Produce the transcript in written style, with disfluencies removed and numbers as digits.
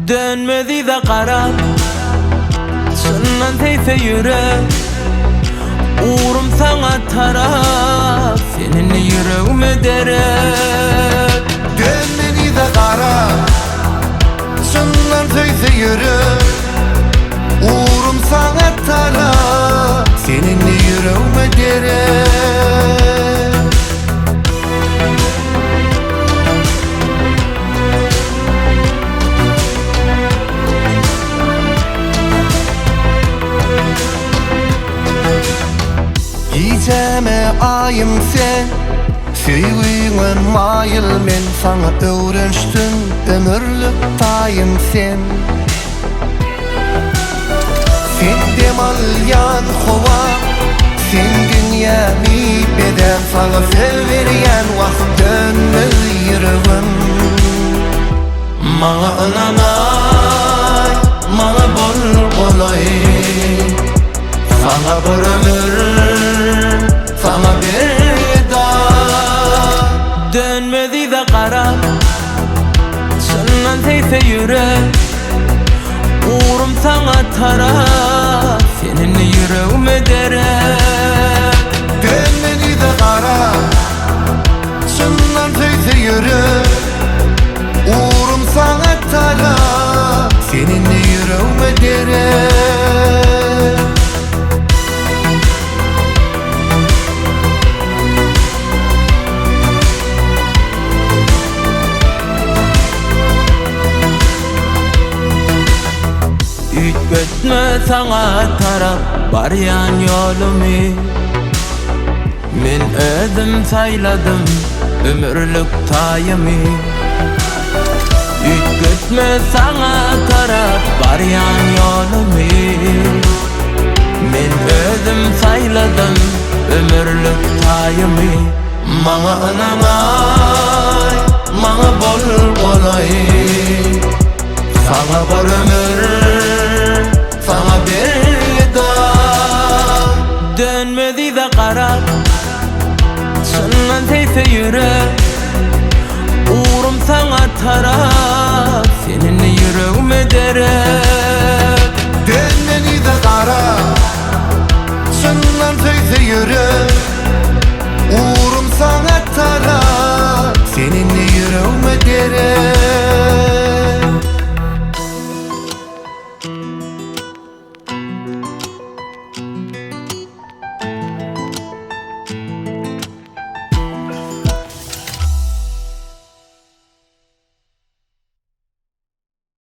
Dönmedi de karar Senden teyfe yürek Uğrum sana taraf Seninle yüreğime derek Dönmedi de karar Senden teyfe yürek Uğrum sana taraf Seninle yüreğime derek Geceme ayım sen Sevgiğin mayıl men Sana öğrençtim ömürlük tayım sen Sen demalyan kova Sen dünyami beden Sana severiyen vakt dönmez yüreğim Mana ananay Mana bol kolay Sana bir ömür Sana bir daha Dönmedi de karar Senden teyfe yürek Uğrum sana taraf Seninle yüreğime derek Dönmedi de karar Senden teyfe yürek Uğrum sana taraf Seninle yüreğime derek Ütgötme sana taraf Baryan yolumu Men özüm sayladım Ömürlük tayımı Ütgötme sana taraf Baryan yolumu Men özüm sayladım Ömürlük tayımı Mana anamay Mana bol kolay Sana bir ömür Sana bir daha Dönmedi de karar Senden teyfe yürek Uğrum sana taraf Seninle yüreğime derek